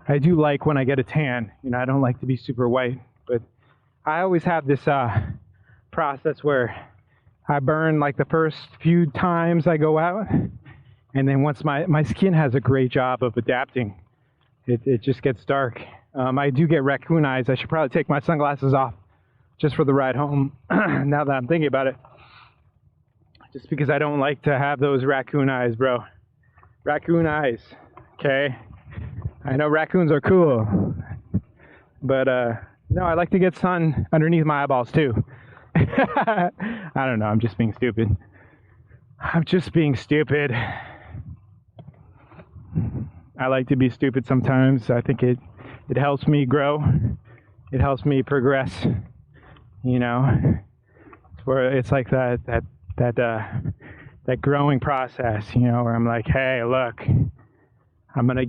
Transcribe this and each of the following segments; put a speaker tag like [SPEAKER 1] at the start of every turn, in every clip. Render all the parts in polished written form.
[SPEAKER 1] I do like when I get a tan. You know, I don't like to be super white, but I always have this process where I burn like the first few times I go out, and then once my skin has a great job of adapting, it just gets dark. I do get raccoon eyes. I should probably take my sunglasses off just for the ride home, now that I'm thinking about it. Just because I don't like to have those raccoon eyes, bro. Raccoon eyes, okay? I know raccoons are cool, but no, I like to get sun underneath my eyeballs too. I don't know, I'm just being stupid. I'm just being stupid. I like to be stupid sometimes. I think it helps me grow. It helps me progress. You know, where it's like that growing process. You know, where I'm like, hey, look, I'm gonna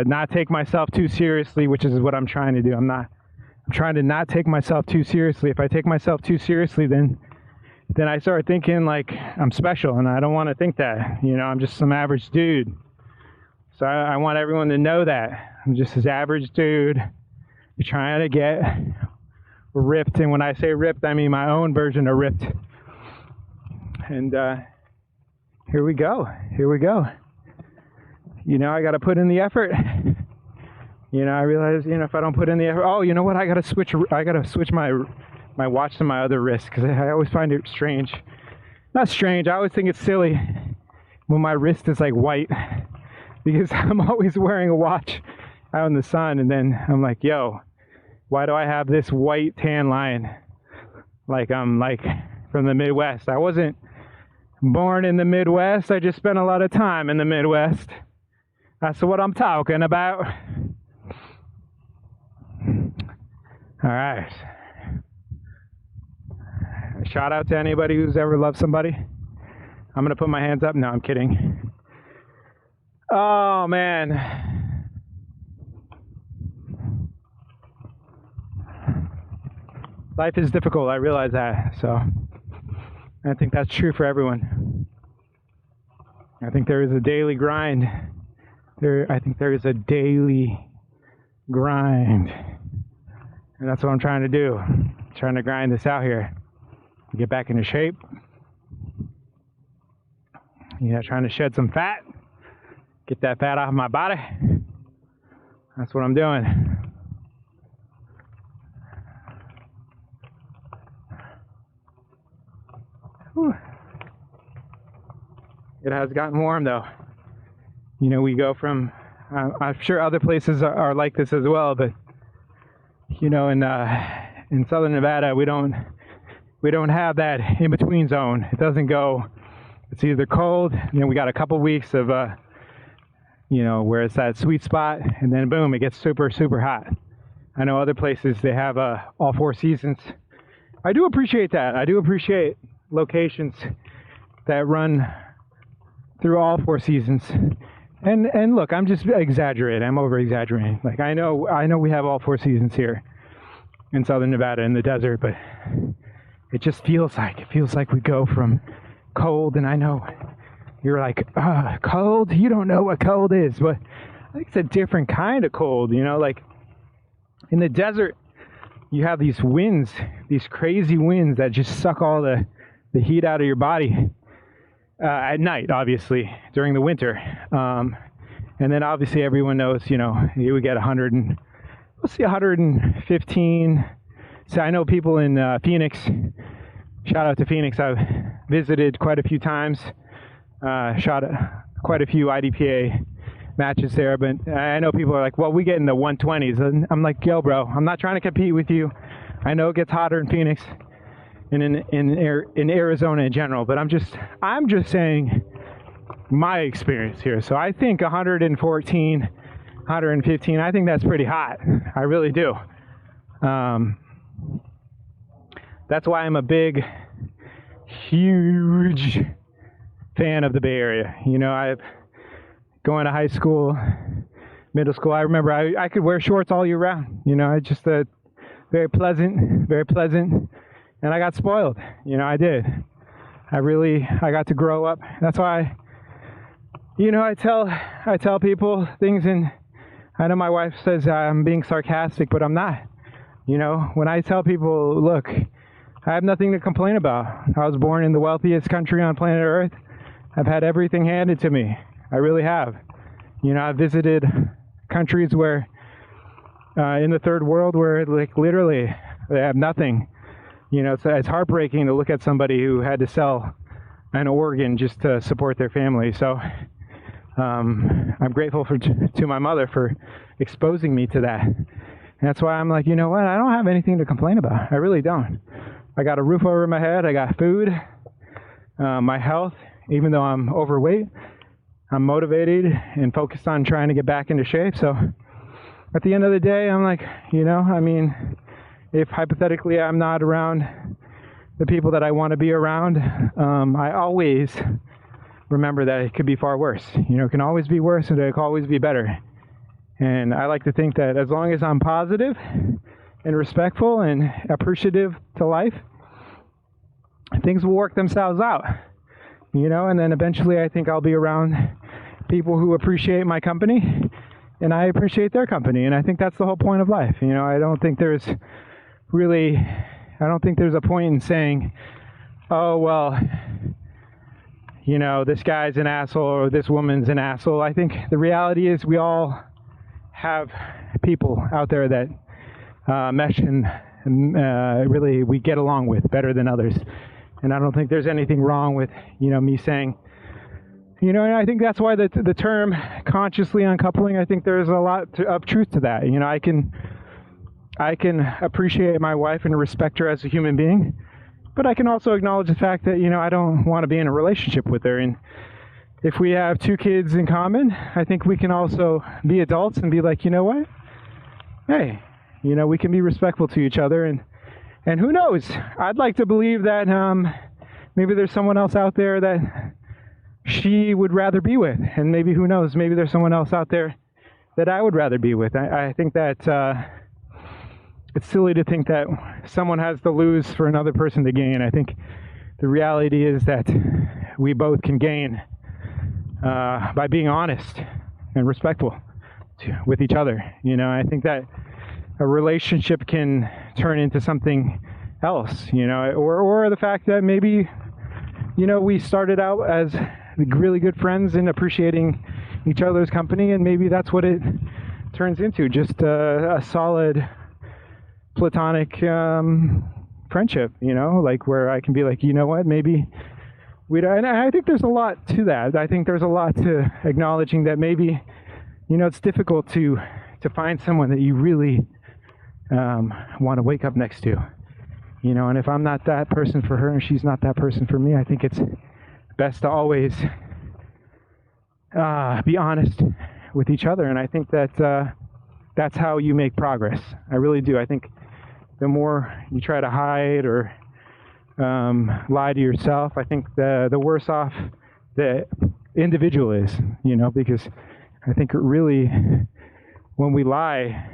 [SPEAKER 1] not take myself too seriously, which is what I'm trying to do. I'm trying to not take myself too seriously. If I take myself too seriously, then I start thinking like I'm special, and I don't want to think that. You know, I'm just some average dude. So I want everyone to know that I'm just this average dude trying to get ripped. And when I say ripped, I mean my own version of ripped. And here we go. You know, I got to put in the effort. You know, I realize, you know, if I don't put in the effort, oh, you know what? I got to switch my watch to my other wrist, because I always find it strange. Not strange. I always think it's silly when my wrist is like white, because I'm always wearing a watch out in the sun, and then I'm like, yo, why do I have this white tan line? Like I'm like from the Midwest. I wasn't born in the Midwest. I just spent a lot of time in the Midwest. That's what I'm talking about. All right. Shout out to anybody who's ever loved somebody. I'm going to put my hands up. No, I'm kidding. Oh, man. Life is difficult. I realize that. So I think that's true for everyone. I think there is a daily grind. I think there is a daily grind. And that's what I'm trying to do. I'm trying to grind this out here. Get back into shape. Yeah, trying to shed some fat. Get that fat off my body. That's what I'm doing. Whew. It has gotten warm though. You know, we go from, I'm sure other places are like this as well, but you know, in southern Nevada, we don't have that in-between zone. It doesn't go, it's either cold, you know, we got a couple weeks of, you know, where it's that sweet spot, and then boom, it gets super, super hot. I know other places, they have all 4 seasons. I do appreciate that. I do appreciate locations that run through all 4 seasons. And look, I'm just exaggerating. I'm over-exaggerating. Like, I know we have all 4 seasons here in southern Nevada in the desert, but it just feels like we go from cold, and I know you're like, cold? You don't know what cold is, but I think it's a different kind of cold, you know? Like, in the desert, you have these winds, these crazy winds that just suck all the heat out of your body. At night, obviously, during the winter. And then obviously everyone knows, you know, you would get 115. So I know people in Phoenix. Shout out to Phoenix. I've visited quite a few times. Shot quite a few IDPA matches there. But I know people are like, well, we get in the 120s. And I'm like, yo, bro, I'm not trying to compete with you. I know it gets hotter in Phoenix and in Arizona in general, but I'm just saying my experience here. So I think 114, 115, I think that's pretty hot. I really do. That's why I'm a big, huge fan of the Bay Area. You know, I've going to high school, middle school. I remember I could wear shorts all year round. You know, I just very pleasant, and I got spoiled. You know, I did. I got to grow up. That's why, you know, I tell people things in I know my wife says I'm being sarcastic, but I'm not. You know, when I tell people, look, I have nothing to complain about. I was born in the wealthiest country on planet Earth. I've had everything handed to me. I really have. You know, I've visited countries where, in the third world, where like literally they have nothing. You know, it's heartbreaking to look at somebody who had to sell an organ just to support their family. So I'm grateful to my mother for exposing me to that. And that's why I'm like, you know what? I don't have anything to complain about. I really don't. I got a roof over my head. I got food. My health, even though I'm overweight, I'm motivated and focused on trying to get back into shape. So at the end of the day, I'm like, you know, I mean, if hypothetically I'm not around the people that I want to be around, I always remember that it could be far worse. You know, it can always be worse and it can always be better. And I like to think that as long as I'm positive and respectful and appreciative to life, things will work themselves out. You know, and then eventually I think I'll be around people who appreciate my company and I appreciate their company. And I think that's the whole point of life. You know, I don't think there's a point in saying, oh, well, you know, this guy's an asshole or this woman's an asshole. I think the reality is we all have people out there that mesh and really we get along with better than others. And I don't think there's anything wrong with, you know, me saying, you know, and I think that's why the term consciously uncoupling, I think there's a lot of truth to that. You know, I can appreciate my wife and respect her as a human being, but I can also acknowledge the fact that, you know, I don't want to be in a relationship with her. And if we have 2 kids in common, I think we can also be adults and be like, you know what? Hey, you know, we can be respectful to each other. And who knows? I'd like to believe that maybe there's someone else out there that she would rather be with. And maybe, who knows, maybe there's someone else out there that I would rather be with. I think that it's silly to think that someone has to lose for another person to gain. I think the reality is that we both can gain by being honest and respectful with each other. You know, I think that a relationship can turn into something else, you know, or the fact that maybe, you know, we started out as really good friends and appreciating each other's company, and maybe that's what it turns into, just a solid platonic friendship, you know, like where I can be like, you know what, maybe we don't. And I think there's a lot to that. I think there's a lot to acknowledging that maybe, you know, it's difficult to find someone that you really want to wake up next to, you know, and if I'm not that person for her and she's not that person for me, I think it's best to always be honest with each other. And I think that that's how you make progress. I really do. I think the more you try to hide or lie to yourself, I think the worse off the individual is, you know, because I think really when we lie,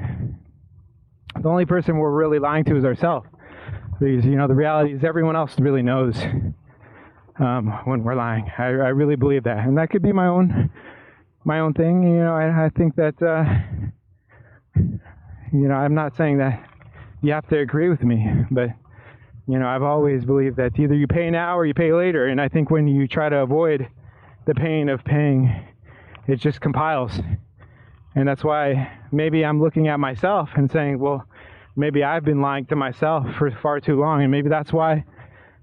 [SPEAKER 1] the only person we're really lying to is ourselves. Because, you know, the reality is everyone else really knows when we're lying. I really believe that. And that could be my own thing. You know, I think that, you know, I'm not saying that you have to agree with me, but, you know, I've always believed that either you pay now or you pay later. And I think when you try to avoid the pain of paying, it just compiles. And that's why maybe I'm looking at myself and saying, well, maybe I've been lying to myself for far too long, and maybe that's why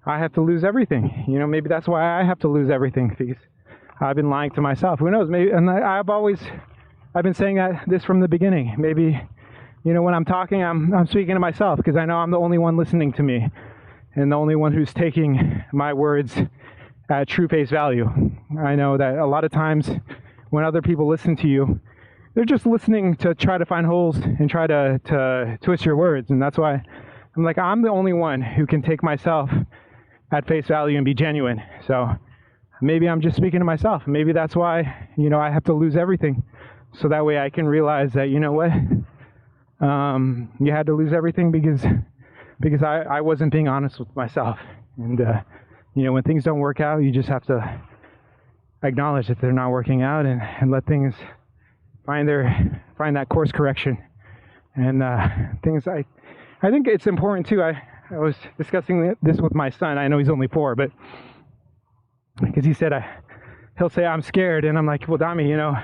[SPEAKER 1] I have to lose everything. You know, maybe that's why I have to lose everything, because I've been lying to myself. Who knows? Maybe, and I've been saying this from the beginning. Maybe, you know, when I'm talking, I'm speaking to myself, because I know I'm the only one listening to me, and the only one who's taking my words at true face value. I know that a lot of times when other people listen to you, they're just listening to try to find holes and try to twist your words. And that's why I'm like, I'm the only one who can take myself at face value and be genuine. So maybe I'm just speaking to myself. Maybe that's why, you know, I have to lose everything. So that way I can realize that, you know what, you had to lose everything because I wasn't being honest with myself. And, you know, when things don't work out, you just have to acknowledge that they're not working out and let things find that course correction and things. I think it's important too. I was discussing this with my son. I know he's only 4, but because he said he'll say I'm scared, and I'm like, well, Dami, you know,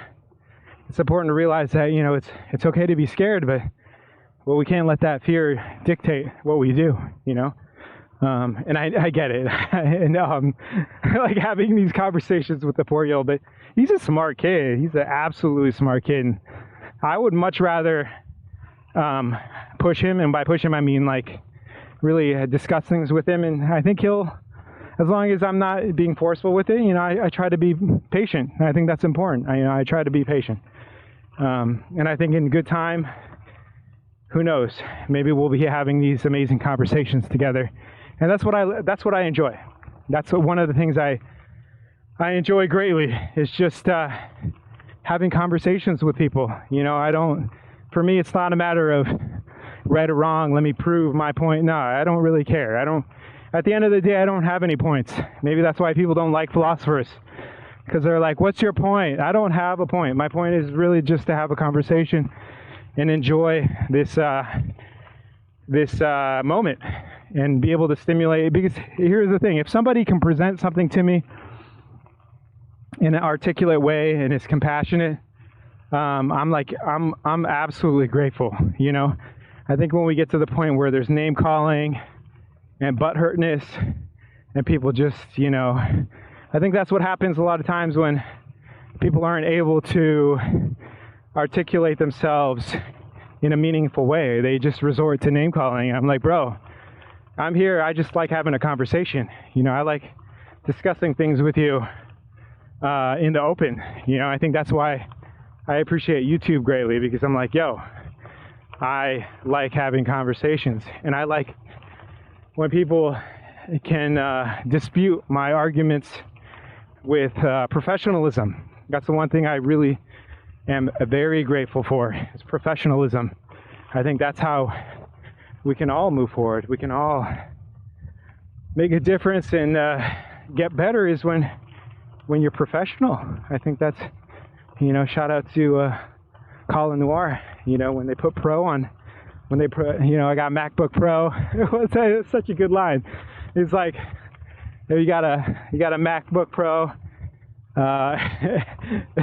[SPEAKER 1] it's important to realize that, you know, it's okay to be scared, but we can't let that fear dictate what we do, you know. And I get it. And like having these conversations with the 4-year-old, but he's a smart kid. He's an absolutely smart kid. And I would much rather push him, and by push him I mean like really discuss things with him. And I think he'll, as long as I'm not being forceful with it, you know, I try to be patient. I think that's important. I try to be patient. And I think in good time, who knows, maybe we'll be having these amazing conversations together. And that's what I enjoy. That's one of the things I enjoy greatly, is just having conversations with people. You know, for me, it's not a matter of right or wrong, let me prove my point. No, I don't really care. At the end of the day, I don't have any points. Maybe that's why people don't like philosophers, because they're like, what's your point? I don't have a point. My point is really just to have a conversation and enjoy this moment and be able to stimulate. Because here's the thing, if somebody can present something to me in an articulate way and is compassionate, I'm absolutely grateful. You know, I think when we get to the point where there's name calling and butthurtness and people just, you know, I think that's what happens a lot of times when people aren't able to articulate themselves in a meaningful way. They just resort to name calling. I'm like, bro, I'm here. I just like having a conversation. You know, I like discussing things with you in the open. You know, I think that's why I appreciate YouTube greatly, because I'm like, yo, I like having conversations, and I like when people can dispute my arguments with professionalism. That's the one thing I really am very grateful for, is professionalism. I think that's how we can all move forward. We can all make a difference and get better, is when you're professional. I think that's, you know, shout out to Colin Noir, you know, when they put pro on, you know, I got MacBook Pro. It's such a good line. It's like, you got a MacBook Pro,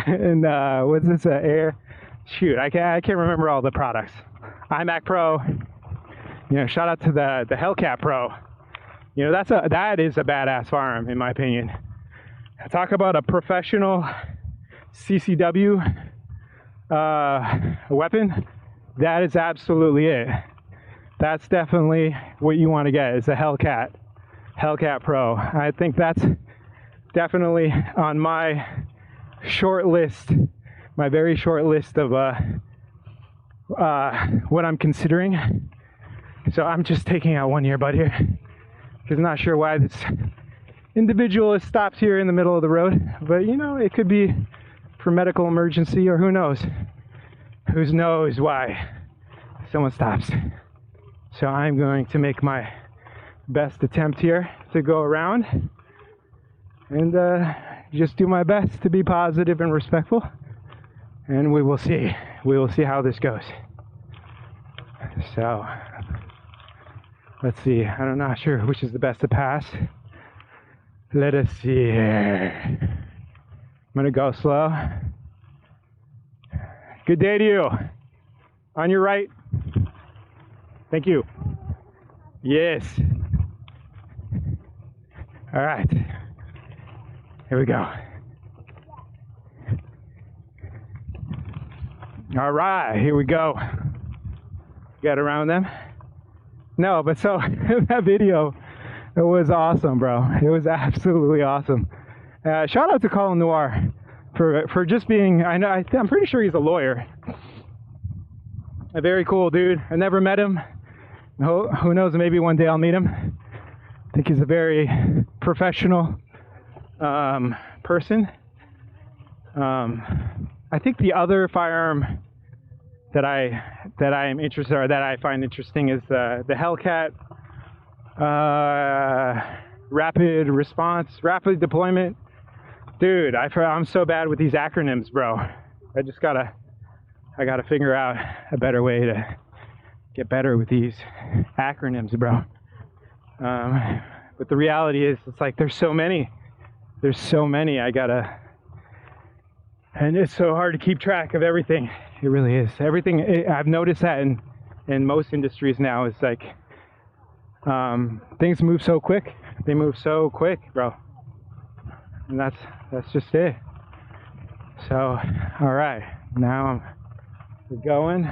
[SPEAKER 1] and what's this, Air? Shoot, I can't remember all the products. iMac Pro. You know, shout out to the Hellcat Pro. You know, that is a badass firearm, in my opinion. Talk about a professional CCW weapon. That is absolutely it. That's definitely what you want to get, is a Hellcat Pro. I think that's definitely on my short list, my very short list of what I'm considering. So I'm just taking out one earbud here, because I'm not sure why this individual has stopped here in the middle of the road. But, you know, it could be for medical emergency, or who knows? Who knows why someone stops. So I'm going to make my best attempt here to go around and just do my best to be positive and respectful. And we will see. We will see how this goes. So, let's see. I'm not sure which is the best to pass. Let us see here. I'm going to go slow. Good day to you. On your right. Thank you. Yes. All right. Here we go. All right, here we go. Got around them? No, but so that video, it was awesome, bro. It was absolutely awesome. Shout out to Colin Noir for just being, I'm pretty sure he's a lawyer. A very cool dude. I never met him. Who knows, maybe one day I'll meet him. I think he's a very professional person. I think the other firearm that I am interested, or that I find interesting, is the Hellcat rapid response, rapid deployment. Dude, I'm so bad with these acronyms, bro. I just gotta I got to figure out a better way to get better with these acronyms, bro. But the reality is, it's like there's so many. And it's so hard to keep track of everything. It really is. I've noticed that in most industries now, it's like things move so quick. They move so quick, bro. And that's just it. So, all right, now we're going.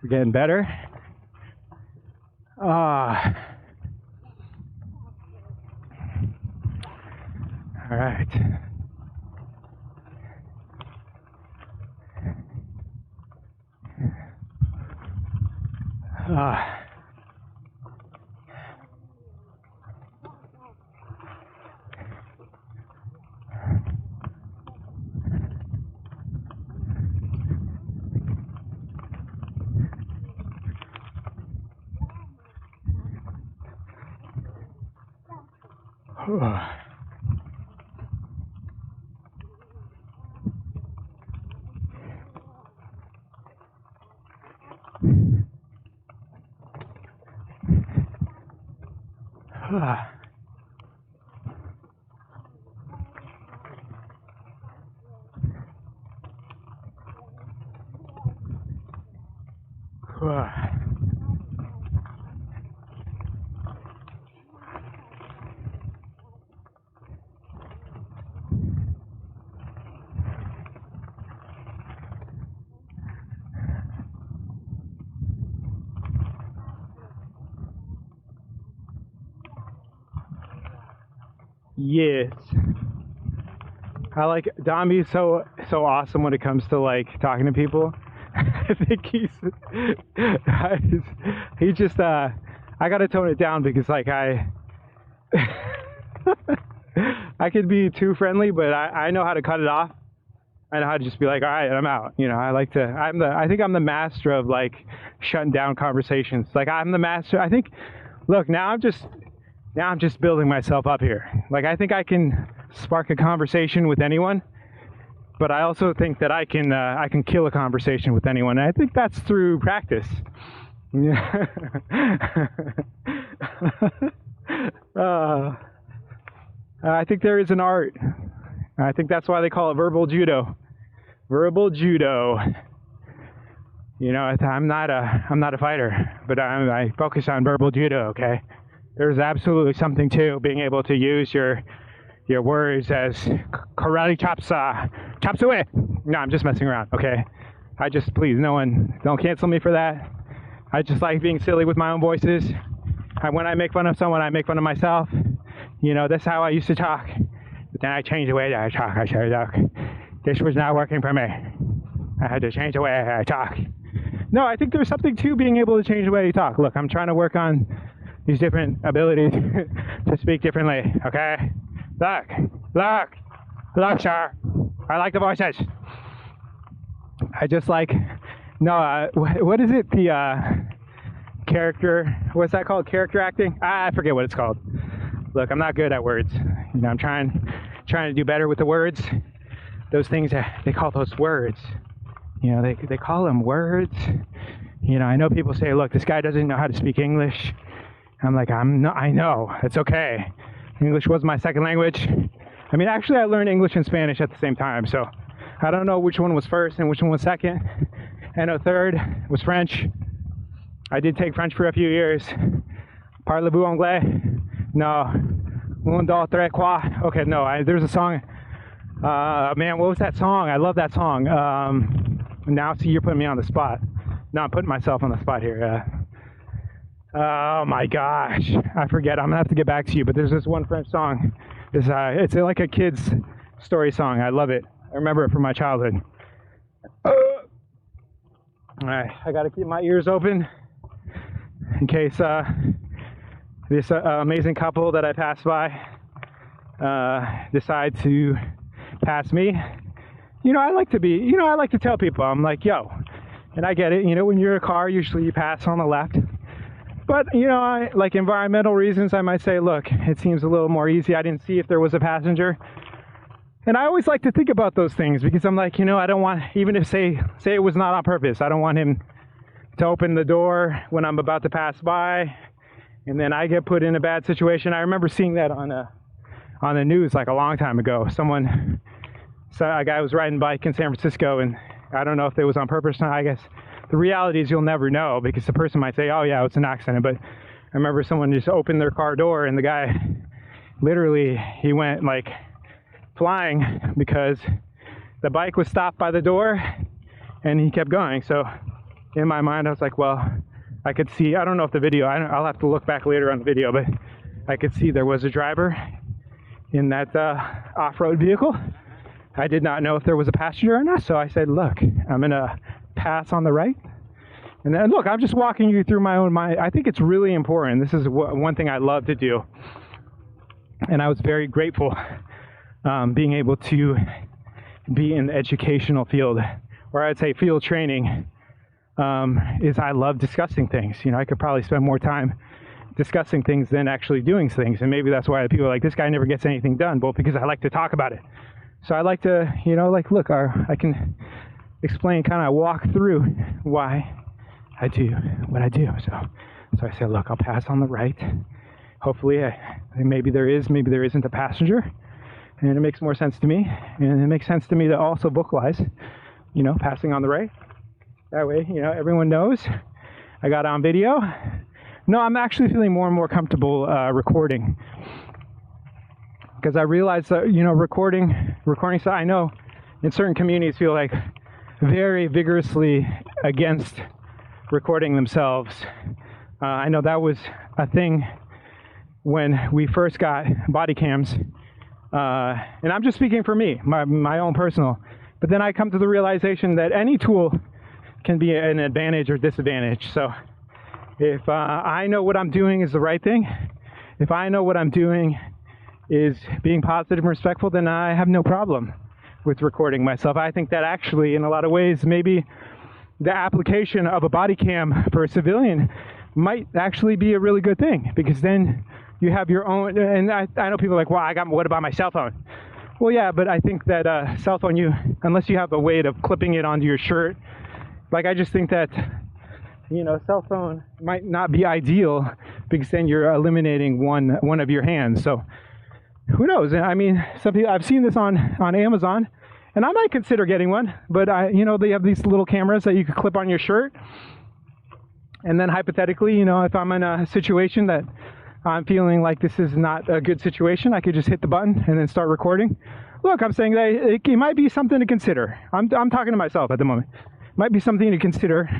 [SPEAKER 1] We're getting better. All right. Yes. I like Dami's so awesome when it comes to like talking to people. I think he just I gotta tone it down because like I could be too friendly, but I know how to cut it off. I know how to just be like, all right, I'm out. You know, I think I'm the master of like shutting down conversations. Like I'm the master. I think, look, now I'm just building myself up here. Like I think I can spark a conversation with anyone, but I also think that I can kill a conversation with anyone. And I think that's through practice. Yeah. I think there is an art. I think that's why they call it verbal judo. Verbal judo. You know, I'm not a fighter, but I focus on verbal judo. Okay. There's absolutely something to being able to use your words as karate chops away. No, I'm just messing around, okay? Please, no one, don't cancel me for that. I just like being silly with my own voices. When I make fun of someone, I make fun of myself. You know, that's how I used to talk. But then I changed the way that I talk. I said, look, this was not working for me. I had to change the way I talk. No, I think there's something to being able to change the way you talk. Look, I'm trying to work on these different abilities to speak differently, okay? Look, sir. I like the voices. I just like, no, what is it? The character, what's that called? Character acting? I forget what it's called. Look, I'm not good at words. You know, I'm trying to do better with the words. Those things, they call those words. You know, they call them words. You know, I know people say, look, this guy doesn't know how to speak English. I'm like, I know, it's okay. English was my second language. I mean, actually, I learned English and Spanish at the same time, so I don't know which one was first and which one was second. I know third was French. I did take French for a few years. Parlez-vous anglais? No. Un, deux, trois, quatre. Okay, no, there's a song. Man, what was that song? I love that song. Now, see, you're putting me on the spot. No, I'm putting myself on the spot here. Oh my gosh, I forget. I'm gonna have to get back to you. But there's this one French song. It's like a kid's story song. I love it. I remember it from my childhood. All right, I gotta keep my ears open in case this amazing couple that I pass by decide to pass me. You know, I like to tell people, I'm like, yo, and I get it. You know, when you're in a car, usually you pass on the left. But, you know, like environmental reasons, I might say, look, it seems a little more easy. I didn't see if there was a passenger. And I always like to think about those things because I'm like, I don't want, even if say it was not on purpose, I don't want him to open the door when I'm about to pass by and then I get put in a bad situation. I remember seeing that on the news like a long time ago. A guy was riding a bike in San Francisco, and I don't know if it was on purpose or not. I guess the reality is you'll never know because the person might say, oh yeah, it's an accident. But I remember someone just opened their car door and the guy literally, he went like flying because the bike was stopped by the door and he kept going. So in my mind, I was like, well, I could see, I don't know if the video, I'll have to look back later on the video, but I could see there was a driver in that off-road vehicle. I did not know if there was a passenger or not, so I said, look, I'm gonna pass on the right. And then look, I'm just walking you through my own mind. I think it's really important. This is one thing I love to do. And I was very grateful being able to be in the educational field, or I'd say field training, is I love discussing things. I could probably spend more time discussing things than actually doing things. And maybe that's why people are like, this guy never gets anything done. Well, because I like to talk about it. So I like to, look, I can explain, kind of walk through why I do what I do. So I said, look, I'll pass on the right. Hopefully, maybe there isn't a passenger. And it makes more sense to me. And it makes sense to me to also vocalize, passing on the right. That way, everyone knows I got on video. No, I'm actually feeling more and more comfortable recording. Because I realized that, recording, so I know in certain communities feel like very vigorously against recording themselves. I know that was a thing when we first got body cams. And I'm just speaking for me, my own personal. But then I come to the realization that any tool can be an advantage or disadvantage. So if I know what I'm doing is the right thing, if I know what I'm doing is being positive and respectful, then I have no problem with recording myself. I think that actually, in a lot of ways, maybe the application of a body cam for a civilian might actually be a really good thing, because then you have your own. And I know people are like, well, what about my cell phone? Well, yeah, but I think that cell phone, unless you have a way of clipping it onto your shirt, like I just think that, cell phone might not be ideal, because then you're eliminating one of your hands. So who knows? I mean, some people, I've seen this on Amazon, and I might consider getting one, but they have these little cameras that you could clip on your shirt. And then hypothetically, if I'm in a situation that I'm feeling like this is not a good situation, I could just hit the button and then start recording. Look, I'm saying that it might be something to consider. I'm talking to myself at the moment. It might be something to consider,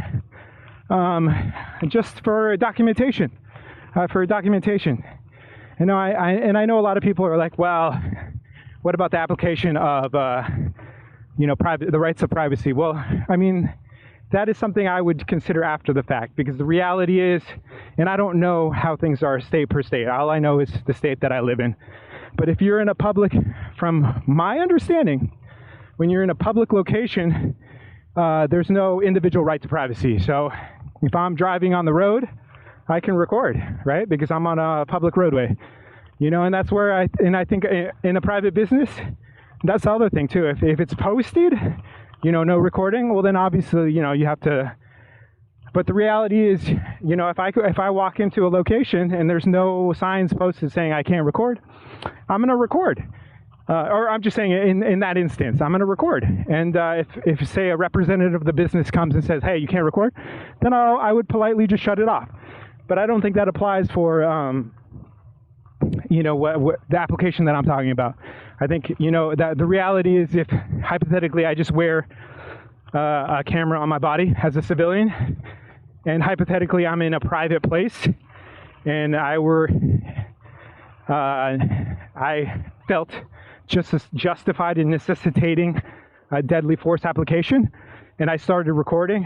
[SPEAKER 1] just for documentation, I know a lot of people are like, well, what about the application of, the rights of privacy? Well, I mean, that is something I would consider after the fact, because the reality is, and I don't know how things are state per state. All I know is the state that I live in. But if you're in a public, from my understanding, when you're in a public location, there's no individual right to privacy. So if I'm driving on the road, I can record, right? Because I'm on a public roadway, and that's where I think in a private business, that's the other thing too. If it's posted, no recording, well then obviously, you have to, but the reality is, if I walk into a location and there's no signs posted saying I can't record, I'm going to record. Or I'm just saying in that instance, I'm going to record. And if say a representative of the business comes and says, hey, you can't record, then I would politely just shut it off. But I don't think that applies for, what the application that I'm talking about. I think, that the reality is, if hypothetically I just wear a camera on my body as a civilian, and hypothetically I'm in a private place, and I felt just as justified in necessitating a deadly force application, and I started recording,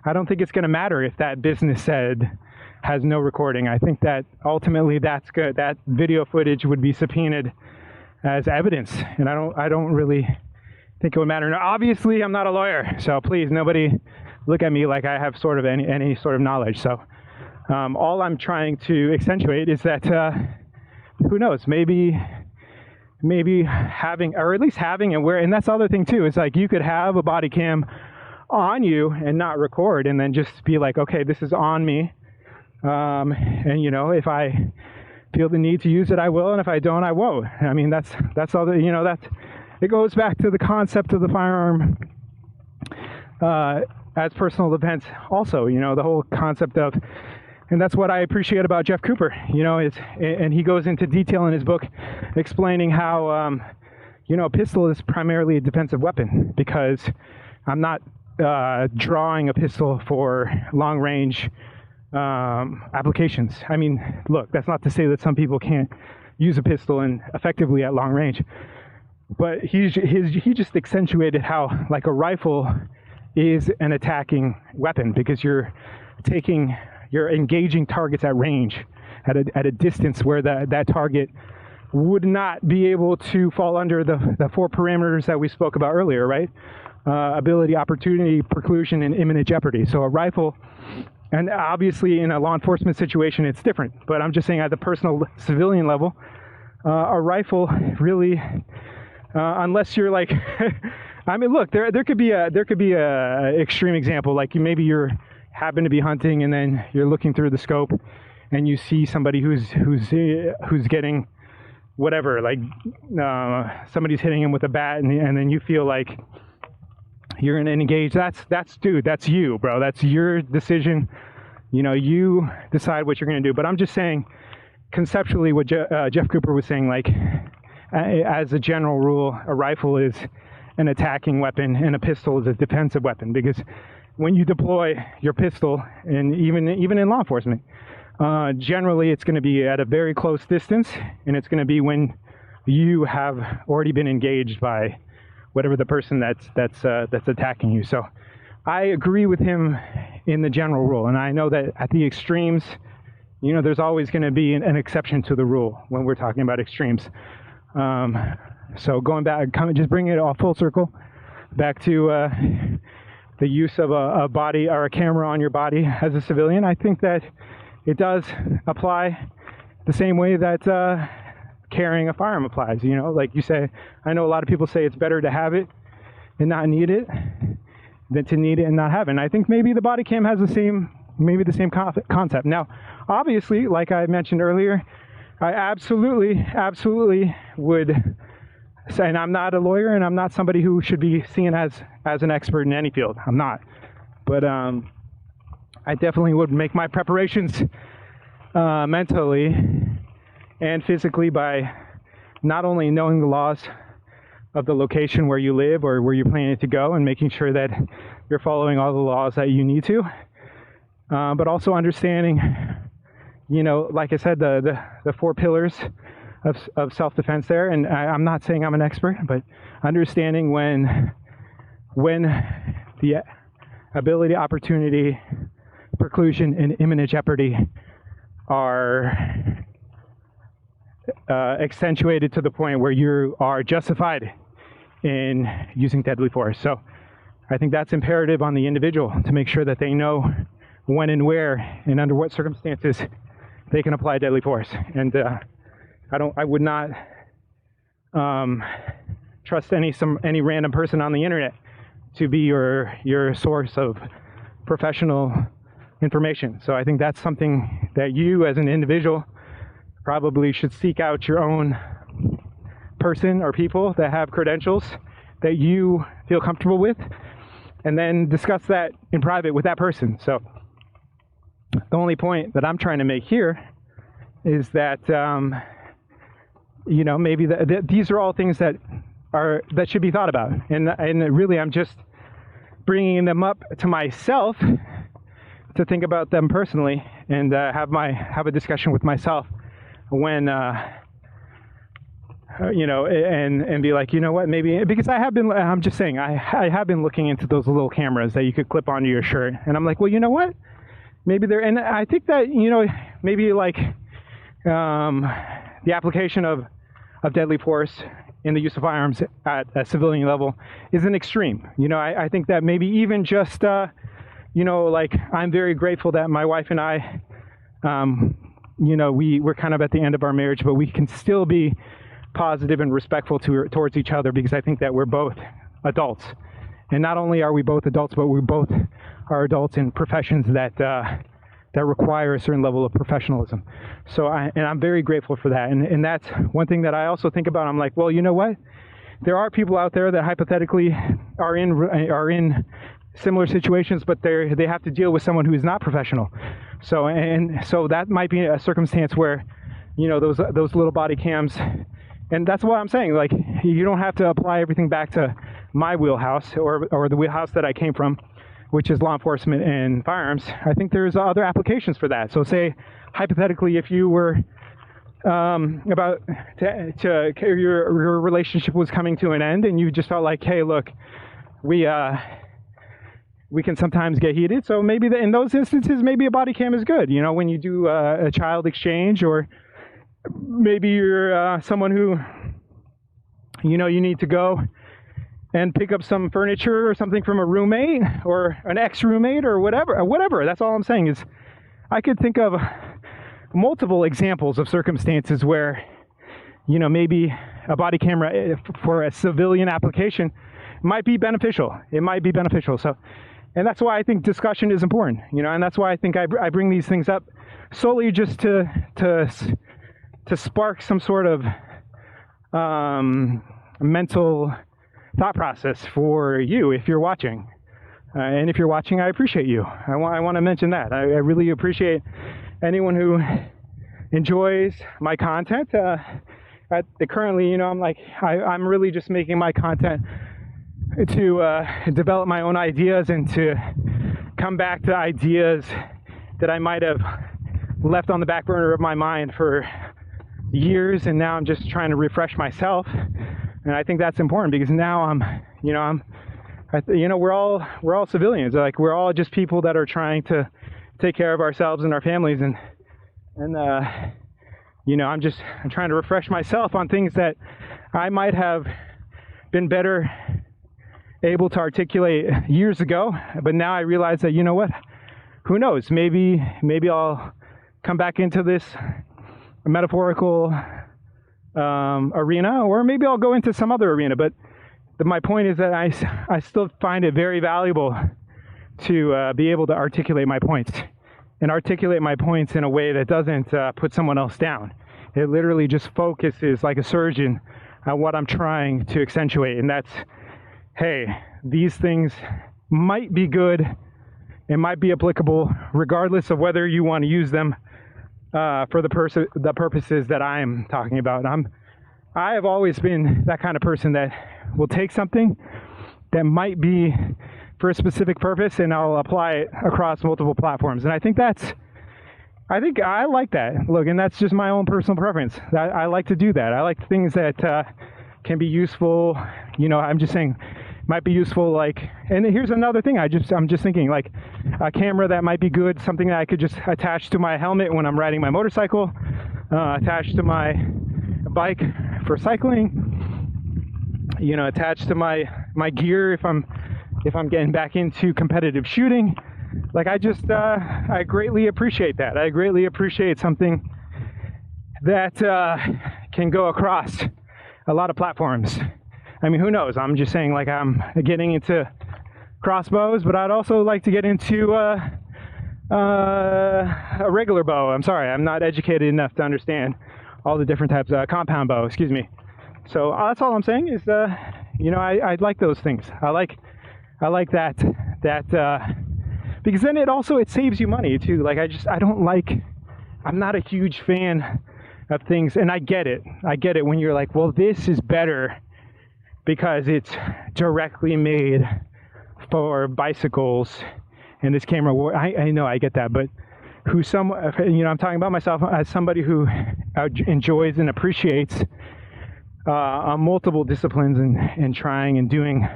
[SPEAKER 1] I don't think it's going to matter if that business has no recording. I think that ultimately that's good. That video footage would be subpoenaed as evidence, and I don't really think it would matter. Now, obviously, I'm not a lawyer, so please, nobody look at me like I have sort of any sort of knowledge. So all I'm trying to accentuate is that who knows? Maybe maybe having, or at least having and where, and that's the other thing too, is like you could have a body cam on you and not record, and then just be like, okay, this is on me. And you know, if I feel the need to use it, I will, and if I don't, I won't. I mean, that's all that, you know, that it goes back to the concept of the firearm as personal defense also, you know, the whole concept of, and that's what I appreciate about Jeff Cooper, you know, and he goes into detail in his book explaining how, you know, a pistol is primarily a defensive weapon, because I'm not drawing a pistol for long range applications. I mean, look, that's not to say that some people can't use a pistol and effectively at long range, but he just accentuated how like a rifle is an attacking weapon, because you're engaging targets at range, at a distance where that target would not be able to fall under the four parameters that we spoke about earlier, right? Ability, opportunity, preclusion, and imminent jeopardy. So a rifle, and obviously in a law enforcement situation it's different, but I'm just saying at the personal civilian level, a rifle really, unless you're like, I mean, look, there could be a extreme example, like maybe you're happen to be hunting and then you're looking through the scope and you see somebody who's getting whatever, like somebody's hitting him with a bat, and then you feel like you're gonna engage. That's dude, that's you, bro. That's your decision. You know, you decide what you're gonna do. But I'm just saying, conceptually, what Jeff Cooper was saying, like as a general rule, a rifle is an attacking weapon and a pistol is a defensive weapon, because when you deploy your pistol, and even in law enforcement, generally it's going to be at a very close distance, and it's going to be when you have already been engaged by whatever the person that's attacking you. So I agree with him in the general rule, and I know that at the extremes, you know, there's always going to be an exception to the rule when we're talking about extremes. So going back, just bringing it all full circle back to the use of a body or a camera on your body as a civilian, I think that it does apply the same way that carrying a firearm applies. You know, like you say, I know a lot of people say it's better to have it and not need it than to need it and not have it. And I think maybe the body cam has the same concept. Now, obviously, like I mentioned earlier, I absolutely would say, and I'm not a lawyer and I'm not somebody who should be seen as an expert in any field. I'm not. But I definitely would make my preparations mentally and physically by not only knowing the laws of the location where you live or where you're planning to go, and making sure that you're following all the laws that you need to, but also understanding, you know, like I said, the four pillars of self-defense there. And I'm not saying I'm an expert, but understanding when the ability, opportunity, preclusion, and imminent jeopardy are accentuated to the point where you are justified in using deadly force. So I think that's imperative on the individual to make sure that they know when and where and under what circumstances they can apply deadly force. And I would not trust any random person on the internet to be your source of professional information. So I think that's something that you as an individual probably should seek out your own person or people that have credentials that you feel comfortable with, and then discuss that in private with that person. So the only point that I'm trying to make here is that you know, maybe these are all things that should be thought about, and really I'm just bringing them up to myself to think about them personally, and have a discussion with myself when you know, and be like, you know what, maybe, because I'm just saying, I have been looking into those little cameras that you could clip onto your shirt, and I'm like, well, you know what, maybe and I think that, you know, maybe like the application of deadly force in the use of firearms at a civilian level is an extreme. You know, I think that maybe even just, you know, like, I'm very grateful that my wife and I, you know, we're kind of at the end of our marriage, but we can still be positive and respectful towards each other, because I think that we're both adults. And not only are we both adults, but we both are adults in professions that require a certain level of professionalism. So I'm very grateful for that. And that's one thing that I also think about. I'm like, well, you know what? There are people out there that hypothetically are in similar situations, but they have to deal with someone who is not professional. So that might be a circumstance where, you know, those little body cams, and that's what I'm saying. Like, you don't have to apply everything back to my wheelhouse or the wheelhouse that I came from, which is law enforcement and firearms. I think there's other applications for that. So say, hypothetically, if you were your relationship was coming to an end and you just felt like, hey, look, we can sometimes get heated. So maybe in those instances, maybe a body cam is good. You know, when you do a child exchange, or maybe you're someone who, you know, you need to go and pick up some furniture or something from a roommate or an ex-roommate or whatever. That's all I'm saying is I could think of multiple examples of circumstances where, you know, maybe a body camera for a civilian application might be beneficial. It might be beneficial. So, and that's why I think discussion is important, you know, and that's why I think I bring these things up solely just to spark some sort of mental thought process for you if you're watching. And if you're watching, I appreciate you. I want to mention that. I really appreciate anyone who enjoys my content. Currently, you know, I'm really just making my content to develop my own ideas and to come back to ideas that I might have left on the back burner of my mind for years, and now I'm just trying to refresh myself. And I think that's important, because now we're all civilians. Like, we're all just people that are trying to take care of ourselves and our families, and you know, I'm trying to refresh myself on things that I might have been better able to articulate years ago, but now I realize that, you know what, who knows, maybe I'll come back into this metaphorical arena, or maybe I'll go into some other arena. But my point is that I still find it very valuable to be able to articulate my points, and articulate my points in a way that doesn't put someone else down. It literally just focuses like a surgeon on what I'm trying to accentuate, and that's, hey, these things might be good and might be applicable regardless of whether you want to use them for the purposes that I'm talking about. I have always been that kind of person that will take something that might be for a specific purpose, and I'll apply it across multiple platforms. And I think I like that. Look, and that's just my own personal preference. I like to do that. I like things that can be useful. You know, I'm just saying, might be useful. Like, and here's another thing. I'm just thinking, like, a camera that might be good, something that I could just attach to my helmet when I'm riding my motorcycle, attach to my bike for cycling, you know, attach to my gear if I'm getting back into competitive shooting. Like, I greatly appreciate that. I greatly appreciate something that can go across a lot of platforms. I mean, who knows? I'm just saying, like, I'm getting into crossbows, but I'd also like to get into a regular bow. I'm sorry, I'm not educated enough to understand all the different types of compound bow, excuse me. So that's all I'm saying is, you know, I like those things. I like that because then it saves you money too. Like, I'm not a huge fan of things, and I get it when you're like, well, this is better because it's directly made for bicycles, and this camera, I know, I get that, but I'm talking about myself as somebody who enjoys and appreciates multiple disciplines and trying and doing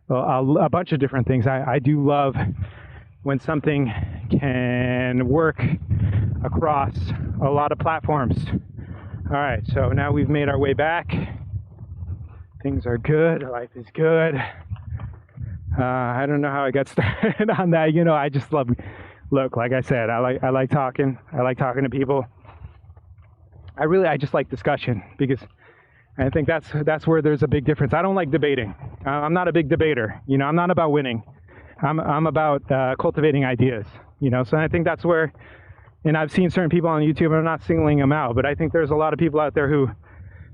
[SPEAKER 1] a bunch of different things. I do love when something can work across a lot of platforms. All right, so now we've made our way back. Things are good. Life is good. I don't know how I got started on that. You know, I just love. Look, like I said, I like talking. I like talking to people. I just like discussion, because And I think that's where there's a big difference. I don't like debating. I'm not a big debater. You know, I'm not about winning. I'm about cultivating ideas. You know, so I think that's where, and I've seen certain people on YouTube, and I'm not singling them out, but I think there's a lot of people out there who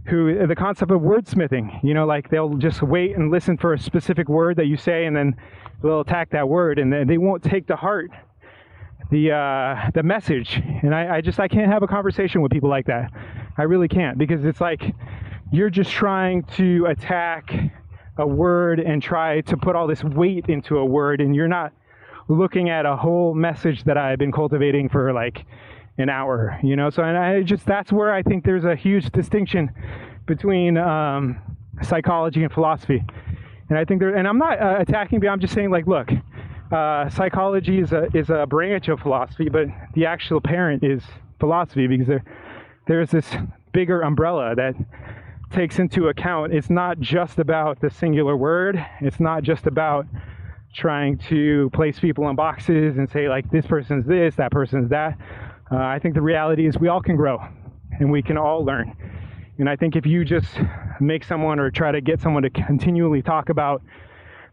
[SPEAKER 1] the concept of wordsmithing, you know, like they'll just wait and listen for a specific word that you say, and then they'll attack that word, and they won't take to heart the message. And I can't have a conversation with people like that. I really can't, because it's like you're just trying to attack a word and try to put all this weight into a word, and you're not looking at a whole message that I've been cultivating for like an hour, you know. So, and that's where I think there's a huge distinction between psychology and philosophy. And I think and I'm not attacking, but I'm just saying, like, look, psychology is a branch of philosophy, but the actual parent is philosophy, because there's this bigger umbrella that takes into account, it's not just about the singular word. It's not just about trying to place people in boxes and say, like, this person's this, that person's that. I think the reality is we all can grow and we can all learn. And I think if you just make someone or try to get someone to continually talk about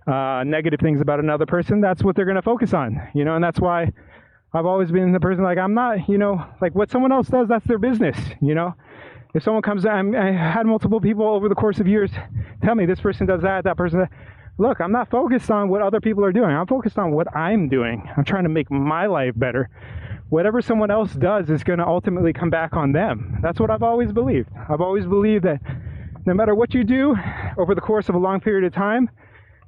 [SPEAKER 1] negative things about another person, that's what they're going to focus on, you know. And that's why I've always been the person, like, I'm not, you know, like, what someone else does, that's their business, you know. If someone comes in, I had multiple people over the course of years tell me this person does that, that person that. Look, I'm not focused on what other people are doing. I'm focused on what I'm doing. I'm trying to make my life better. Whatever someone else does is going to ultimately come back on them. That's what I've always believed. I've always believed that no matter what you do over the course of a long period of time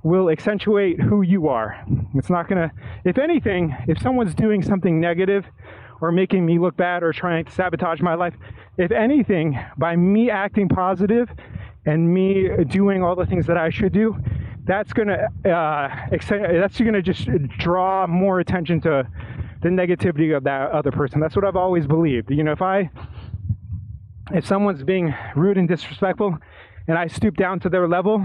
[SPEAKER 1] will accentuate who you are. It's not going to, if anything, if someone's doing something negative or making me look bad or trying to sabotage my life, if anything, by me acting positive and me doing all the things that I should do, that's gonna just draw more attention to the negativity of that other person. That's what I've always believed. You know, if someone's being rude and disrespectful, and I stoop down to their level,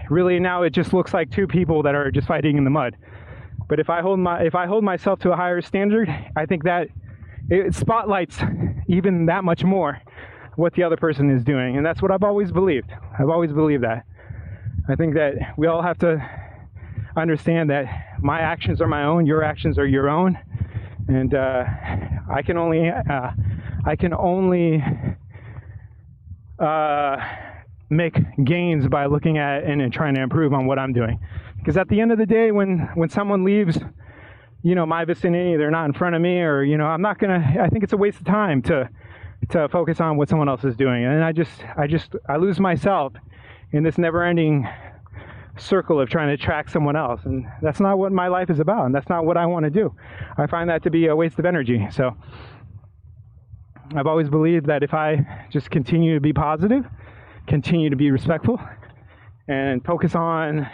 [SPEAKER 1] really now it just looks like two people that are just fighting in the mud. But if I hold myself to a higher standard, I think that it spotlights even that much more what the other person is doing, and that's what I've always believed. I've always believed that. I think that we all have to understand that my actions are my own, your actions are your own, and I can only make gains by looking at and trying to improve on what I'm doing. Because at the end of the day, when someone leaves, you know, my vicinity, they're not in front of me, or, you know, I think it's a waste of time to focus on what someone else is doing, and I lose myself in this never-ending circle of trying to track someone else, and that's not what my life is about, and that's not what I want to do. I find that to be a waste of energy. So I've always believed that if I just continue to be positive, continue to be respectful, and focus on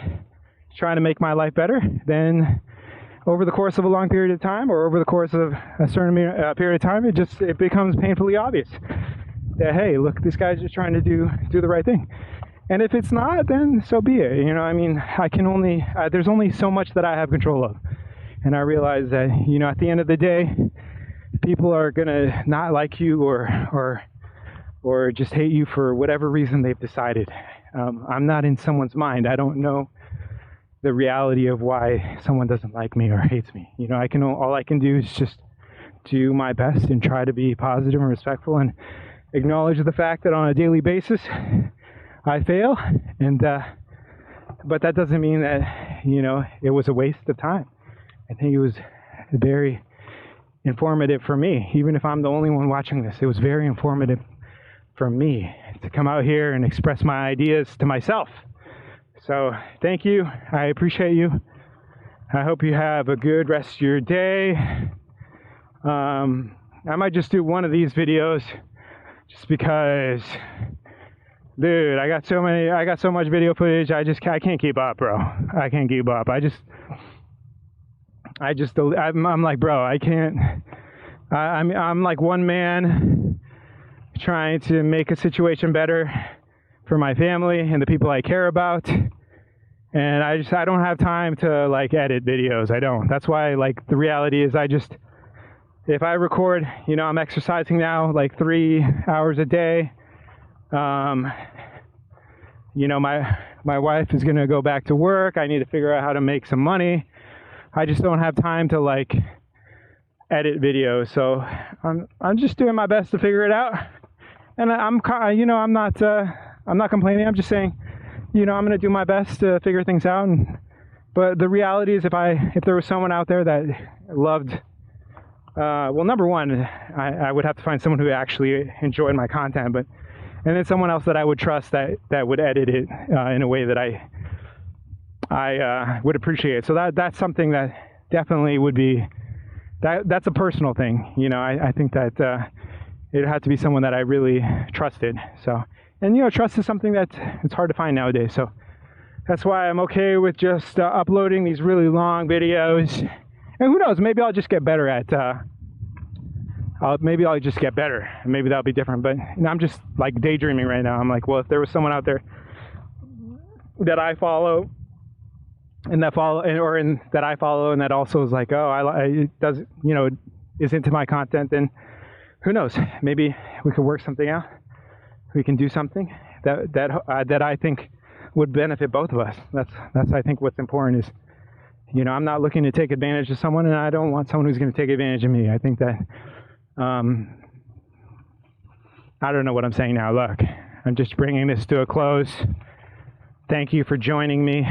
[SPEAKER 1] trying to make my life better, then over the course of a long period of time, or over the course of a certain period of time, it becomes painfully obvious that, hey, look, this guy's just trying to do the right thing. And if it's not, then so be it. You know, I mean, there's only so much that I have control of. And I realize that, you know, at the end of the day, people are gonna not like you or just hate you for whatever reason they've decided. I'm not in someone's mind. I don't know the reality of why someone doesn't like me or hates me. You know, all I can do is just do my best and try to be positive and respectful, and acknowledge the fact that on a daily basis I fail, but that doesn't mean that, you know, it was a waste of time. I think it was very informative for me. Even if I'm the only one watching this, it was very informative for me to come out here and express my ideas to myself. So thank you. I appreciate you. I hope you have a good rest of your day. I might just do one of these videos just because, dude, I got so much video footage. I can't keep up, bro. I can't keep up. I'm like, bro, I can't. I'm like one man trying to make a situation better for my family and the people I care about. And I don't have time to like edit videos. I don't. That's why, like, the reality is if I record, you know, I'm exercising now like 3 hours a day. You know, my wife is going to go back to work. I need to figure out how to make some money. I just don't have time to like edit videos. So I'm just doing my best to figure it out. And I'm not complaining. I'm just saying, you know, I'm going to do my best to figure things out. But the reality is, if there was someone out there that loved, well, number one, I would have to find someone who actually enjoyed my content, and then someone else that I would trust that would edit it in a way that I would appreciate. So that's something that definitely would be, that's a personal thing. You know, I think that it had to be someone that I really trusted. So, and you know, trust is something that it's hard to find nowadays. So that's why I'm okay with just uploading these really long videos. And who knows, maybe I'll just get better at, maybe I'll just get better. And maybe that'll be different. But you know, I'm just like daydreaming right now. I'm like, well, if there was someone out there that I follow, and that I follow, and that also is like, oh, it does, you know, is into my content, then who knows? Maybe we can work something out. We can do something that I think would benefit both of us. That's I think what's important is, you know, I'm not looking to take advantage of someone, and I don't want someone who's going to take advantage of me. I think that, I don't know what I'm saying now. Look, I'm just bringing this to a close. Thank you for joining me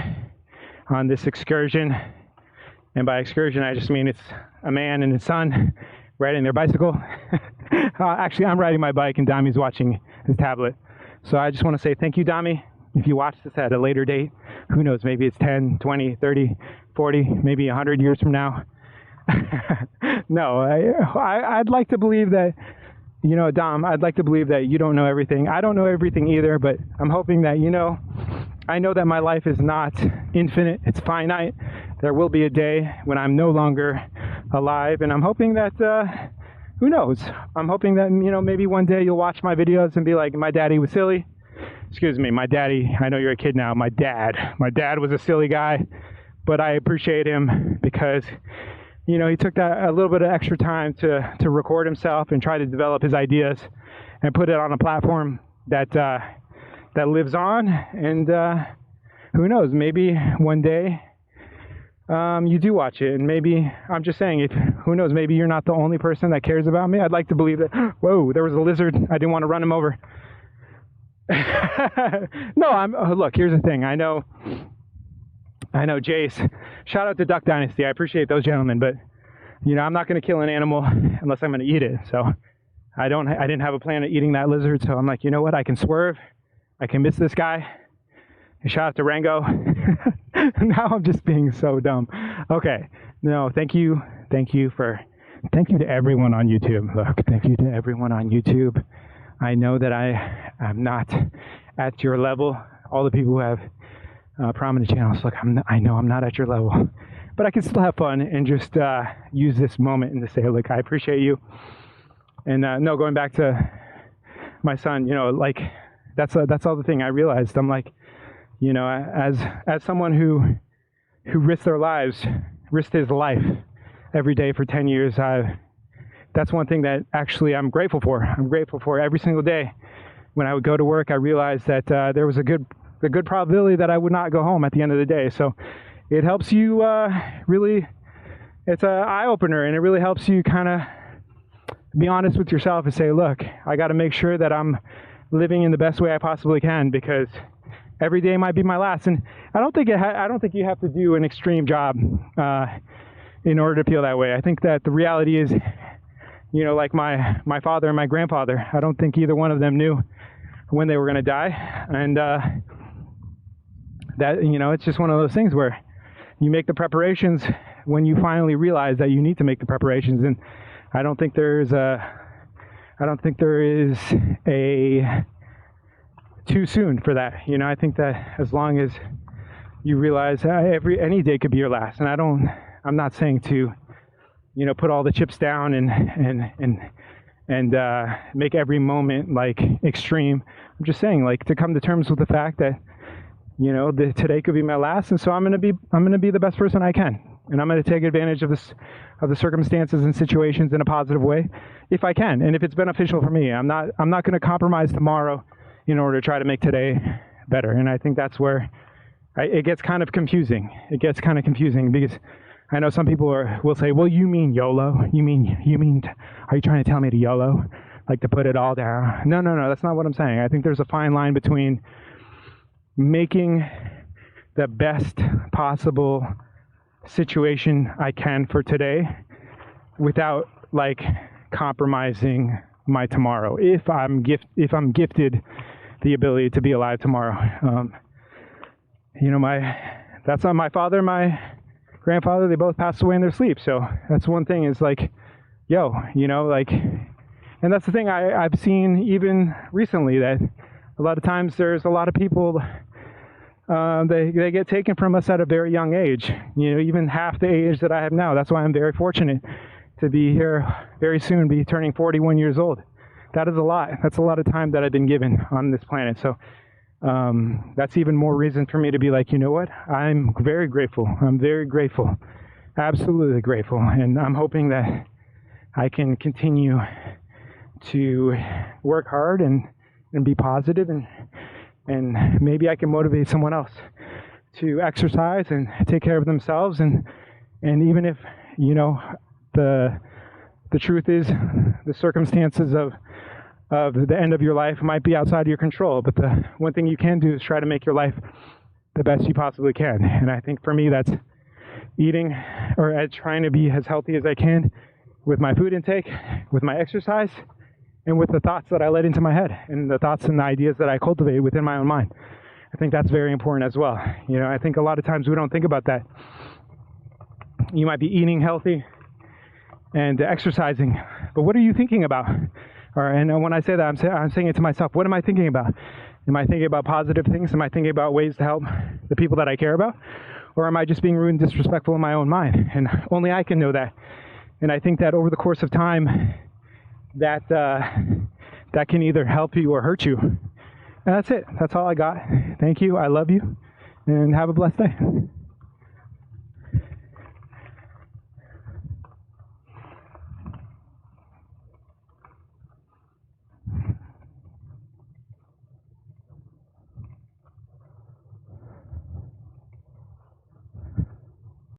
[SPEAKER 1] on this excursion. And by excursion, I just mean it's a man and his son riding their bicycle. Actually, I'm riding my bike and Dami's watching his tablet. So I just want to say thank you, Dami. If you watch this at a later date, who knows, maybe it's 10, 20, 30, 40, maybe 100 years from now. No, I'd like to believe that, you know, Dom, I'd like to believe that you don't know everything. I don't know everything either, but I'm hoping that, you know, I know that my life is not infinite, it's finite. There will be a day when I'm no longer alive, and I'm hoping that, who knows? I'm hoping that, you know, maybe one day you'll watch my videos and be like, my daddy was silly. Excuse me, my daddy, I know you're a kid now, my dad was a silly guy, but I appreciate him because, you know, he took that a little bit of extra time to record himself and try to develop his ideas and put it on a platform that lives on. And who knows, maybe one day you do watch it, and maybe, I'm just saying, who knows, maybe you're not the only person that cares about me. I'd like to believe that, whoa, there was a lizard, I didn't want to run him over. No, look, here's the thing. I know Jace, shout out to Duck Dynasty. I appreciate those gentlemen, but you know, I'm not going to kill an animal unless I'm going to eat it. So I didn't have a plan of eating that lizard. So I'm like, you know what? I can swerve. I can miss this guy. And shout out to Rango. Now I'm just being so dumb. Okay. No, thank you to everyone on YouTube. Look, thank you to everyone on YouTube. I know that I am not at your level. All the people who have prominent channels, look, I know I'm not at your level, but I can still have fun and just use this moment and to say, look, I appreciate you. And no, going back to my son, you know, like that's all the thing I realized. I'm like, you know, as someone who risked his life every day for 10 years, that's one thing that actually I'm grateful for. I'm grateful for every single day. When I would go to work, I realized that there was a good probability that I would not go home at the end of the day. So it helps you really, it's an eye-opener, and it really helps you kind of be honest with yourself and say, look, I got to make sure that I'm living in the best way I possibly can, because every day might be my last. And I don't think you have to do an extreme job in order to feel that way. I think that the reality is, you know, like my father and my grandfather, I don't think either one of them knew when they were going to die. And that, you know, it's just one of those things where you make the preparations when you finally realize that you need to make the preparations. And I don't think there is a too soon for that. You know, I think that as long as you realize any day could be your last. And I'm not saying to, you know, put all the chips down and make every moment like extreme. I'm just saying, like, to come to terms with the fact that, you know, today could be my last, and so I'm gonna be the best person I can, and I'm gonna take advantage of the circumstances and situations in a positive way if I can, and if it's beneficial for me. I'm not gonna compromise tomorrow in order to try to make today better. And I think that's where it gets kind of confusing. It gets kind of confusing because I know some people will say, well, you mean YOLO? You mean, are you trying to tell me to YOLO? Like to put it all down? No, that's not what I'm saying. I think there's a fine line between making the best possible situation I can for today without like compromising my tomorrow. If I'm gifted the ability to be alive tomorrow. That's not my father, my grandfather, they both passed away in their sleep. So that's one thing is like, and that's the thing I've seen even recently, that a lot of times there's a lot of people, they get taken from us at a very young age, even half the age that I have now. That's why I'm very fortunate to be here very soon, be turning 41 years old. That is a lot. That's a lot of time that I've been given on this planet. So that's even more reason for me to be like, you know what? I'm very grateful. I'm very grateful. Absolutely grateful. And I'm hoping that I can continue to work hard and be positive, and maybe I can motivate someone else to exercise and take care of themselves. And even if, the truth is the circumstances of the end of your life might be outside of your control, but the one thing you can do is try to make your life the best you possibly can. And I think for me, that's eating, or trying to be as healthy as I can with my food intake, with my exercise, and with the thoughts that I let into my head, and the thoughts and the ideas that I cultivate within my own mind. I think that's very important as well. I think a lot of times we don't think about that. You might be eating healthy and exercising, but what are you thinking about? And when I say that, I'm saying it to myself. What am I thinking about? Am I thinking about positive things? Am I thinking about ways to help the people that I care about? Or am I just being rude and disrespectful in my own mind? And only I can know that. And I think that over the course of time, that can either help you or hurt you. And that's it. That's all I got. Thank you. I love you. And have a blessed day.